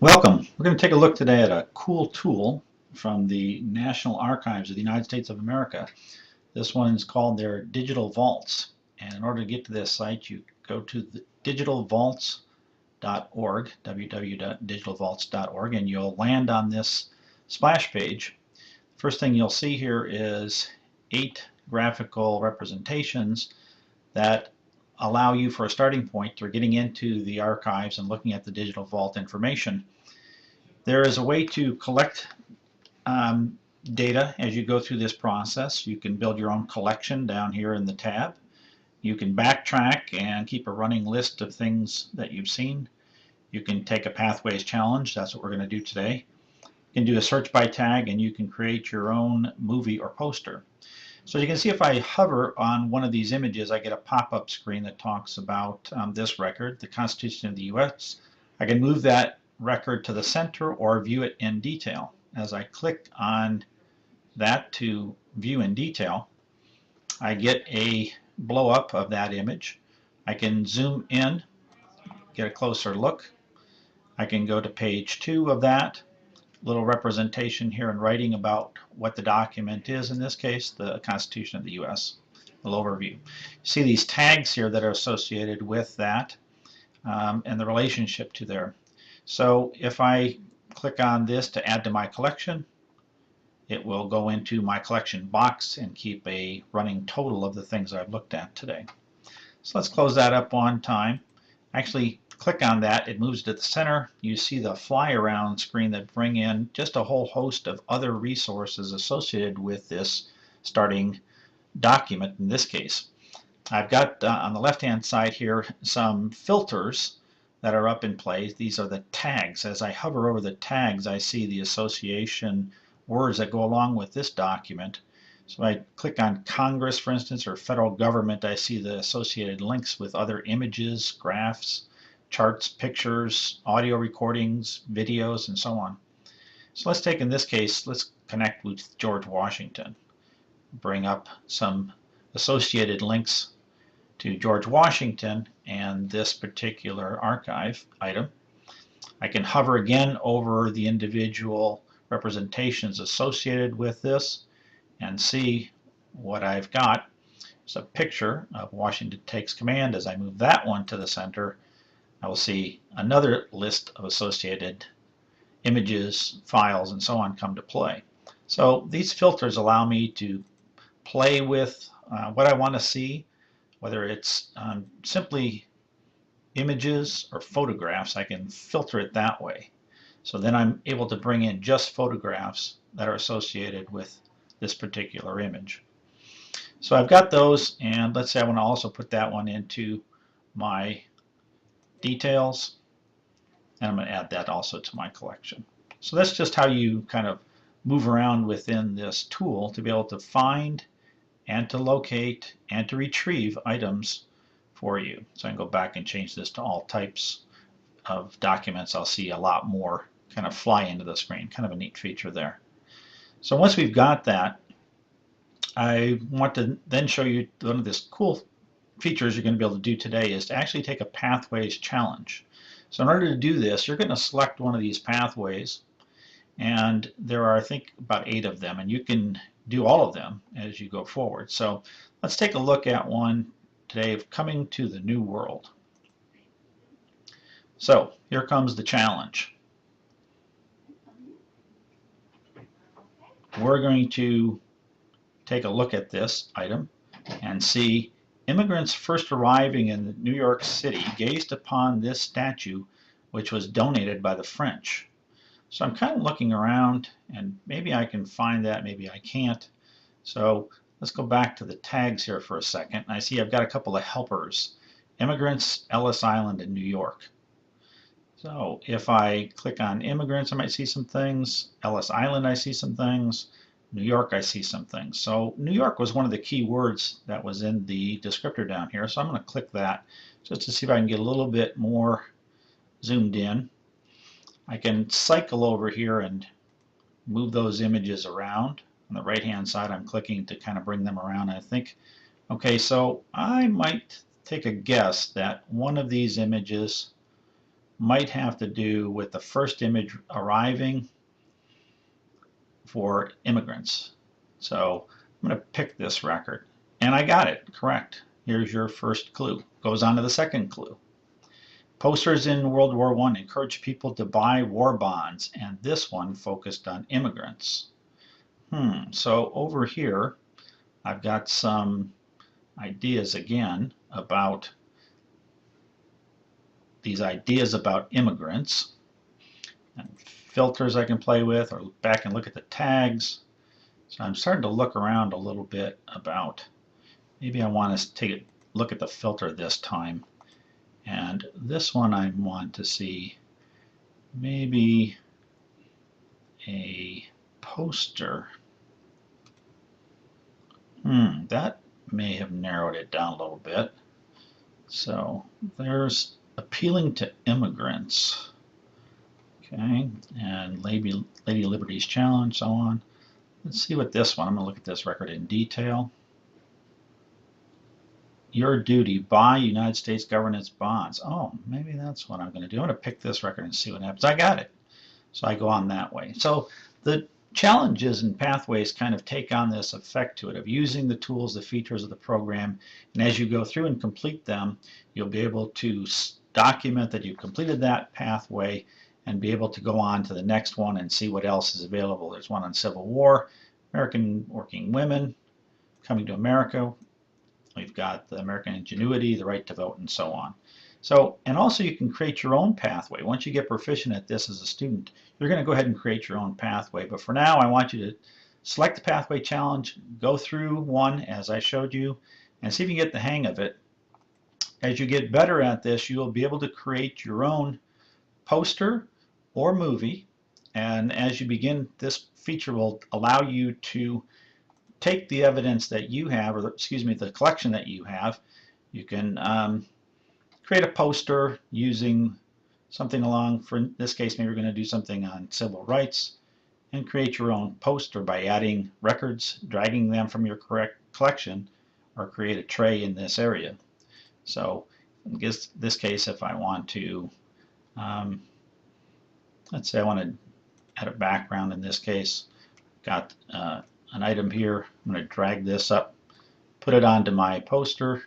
Welcome. We're going to take a look today at a cool tool from the National Archives of the United States of America. This one is called their Digital Vaults. And in order to get to this site, you go to the digitalvaults.org, www.digitalvaults.org, and you'll land on this splash page. First thing you'll see here is 8 graphical representations that allow you for a starting point for getting into the archives and looking at the digital vault information. There is a way to collect data as you go through this process. You can build your own collection down here in the tab. You can backtrack and keep a running list of things that you've seen. You can take a pathways challenge. That's what we're going to do today. You can do a search by tag, and you can create your own movie or poster. So you can see if I hover on one of these images, I get a pop-up screen that talks about this record, the Constitution of the U.S. I can move that record to the center or view it in detail. As I click on that to view in detail, I get a blow-up of that image. I can zoom in, get a closer look. I can go to page 2 of that. Little representation here in writing about what the document is, in this case the Constitution of the U.S. A little overview. You see these tags here that are associated with that and the relationship to there. So if I click on this to add to my collection, it will go into my collection box and keep a running total of the things I've looked at today. So let's close that up one time. Actually, click on that, it moves to the center. You see the fly around screen that bring in just a whole host of other resources associated with this starting document in this case. I've got on the left hand side here some filters that are up in place. These are the tags. As I hover over the tags, I see the association words that go along with this document. So if I click on Congress, for instance, or federal government, I see the associated links with other images, graphs, charts, pictures, audio recordings, videos, and so on. So let's take, in this case, let's connect with George Washington. Bring up some associated links to George Washington and this particular archive item. I can hover again over the individual representations associated with this and see what I've got. It's a picture of Washington Takes Command. As I move that one to the center, I will see another list of associated images, files, and so on come to play. So these filters allow me to play with what I want to see, whether it's simply images or photographs. I can filter it that way. So then I'm able to bring in just photographs that are associated with this particular image. So I've got those, and let's say I want to also put that one into my details, and I'm going to add that also to my collection. So that's just how you kind of move around within this tool to be able to find and to locate and to retrieve items for you. So I can go back and change this to all types of documents. I'll see a lot more kind of fly into the screen. Kind of a neat feature there. So once we've got that, I want to then show you one of the cool features you're going to be able to do today is to actually take a pathways challenge. So in order to do this, you're going to select one of these pathways, and there are, I think, about 8 of them, and you can do all of them as you go forward. So let's take a look at one today of coming to the new world. So here comes the challenge. We're going to take a look at this item and see immigrants first arriving in New York City gazed upon this statue, which was donated by the French. So I'm kind of looking around, and maybe I can find that, maybe I can't. So let's go back to the tags here for a second. I see I've got a couple of helpers. Immigrants, Ellis Island, and New York. So if I click on immigrants, I might see some things. Ellis Island, I see some things. New York, I see some things. So New York was one of the key words that was in the descriptor down here. So I'm going to click that just to see if I can get a little bit more zoomed in. I can cycle over here and move those images around. On the right hand side, I'm clicking to kind of bring them around. I think, okay, so I might take a guess that one of these images might have to do with the first image arriving for immigrants. So I'm going to pick this record. And I got it correct. Here's your first clue. Goes on to the second clue. Posters in World War I encouraged people to buy war bonds, and this one focused on immigrants. So over here, I've got some ideas again about these ideas about immigrants, and filters I can play with, or look back and look at the tags. So I'm starting to look around a little bit about, maybe I want to take a look at the filter this time. And this one I want to see maybe a poster. That may have narrowed it down a little bit. So there's appealing to immigrants. Okay, and Lady Liberty's Challenge, so on. Let's see what this one, I'm going to look at this record in detail. Your duty, buy United States governance bonds. Oh, maybe that's what I'm going to do. I'm going to pick this record and see what happens. I got it. So I go on that way. So the challenges and pathways kind of take on this effect to it of using the tools, the features of the program, and as you go through and complete them, you'll be able to document that you've completed that pathway and be able to go on to the next one and see what else is available. There's one on Civil War, American working women, coming to America. We've got the American ingenuity, the right to vote, and so on. So, and also you can create your own pathway. Once you get proficient at this as a student, you're going to go ahead and create your own pathway. But for now, I want you to select the pathway challenge, go through one as I showed you, and see if you can get the hang of it. As you get better at this, you'll be able to create your own poster or movie. And as you begin, this feature will allow you to take the evidence that you have, or excuse me, the collection that you have. You can create a poster using something along, for this case, maybe we're going to do something on civil rights, and create your own poster by adding records, dragging them from your correct collection, or create a tray in this area. So in this case, if I want to, let's say I want to add a background in this case, got an item here. I'm going to drag this up, put it onto my poster,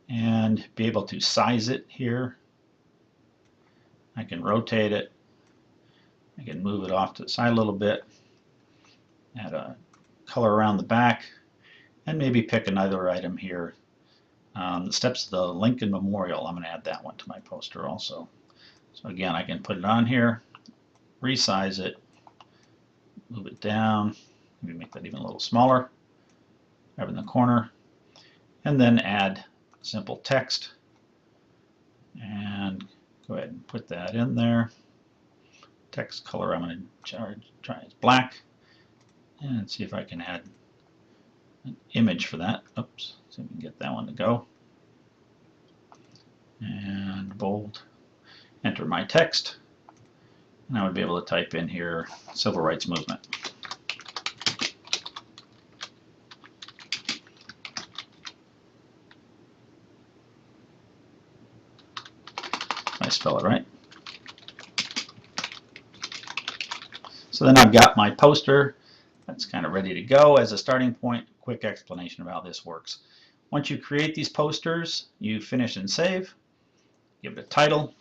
and be able to size it here. I can rotate it. I can move it off to the side a little bit, add a color around the back, and maybe pick another item here. The steps of the Lincoln Memorial, I'm going to add that one to my poster also. So again, I can put it on here, resize it, move it down, maybe make that even a little smaller, grab in the corner, and then add simple text, and go ahead and put that in there. Text color I'm going to try is black, and see if I can add an image for that. Oops, see if we can get that one to go. And bold, enter my text, and I would be able to type in here civil rights movement. I spell it right. So then I've got my poster that's kind of ready to go. As a starting point, quick explanation of how this works. Once you create these posters, you finish and save, give it a title,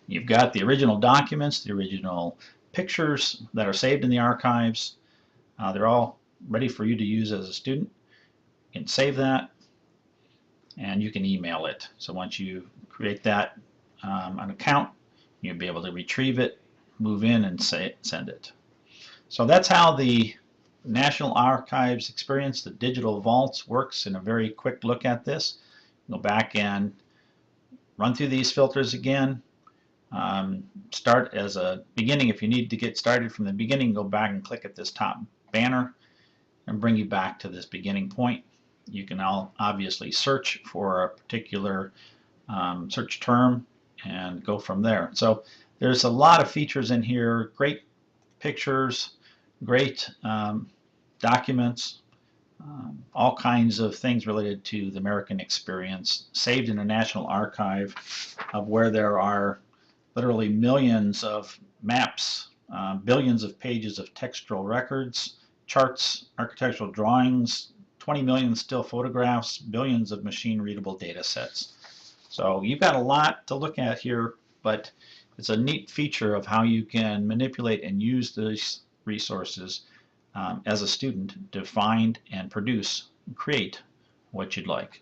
you've got the original documents, the original pictures that are saved in the archives. They're all ready for you to use as a student. You can save that, and you can email it. So once you create that an account, you'll be able to retrieve it, move in, and send it. So that's how the National Archives experience, the digital vaults, works in a very quick look at this. Go back and run through these filters again. Start as a beginning. If you need to get started from the beginning, go back and click at this top banner and bring you back to this beginning point. You can obviously search for a particular search term and go from there. So there's a lot of features in here, great pictures, great documents, all kinds of things related to the American experience, saved in a national archive of where there are literally millions of maps, billions of pages of textual records, charts, architectural drawings, 20 million still photographs, billions of machine-readable data sets. So you've got a lot to look at here, but it's a neat feature of how you can manipulate and use these resources as a student to find and produce and create what you'd like.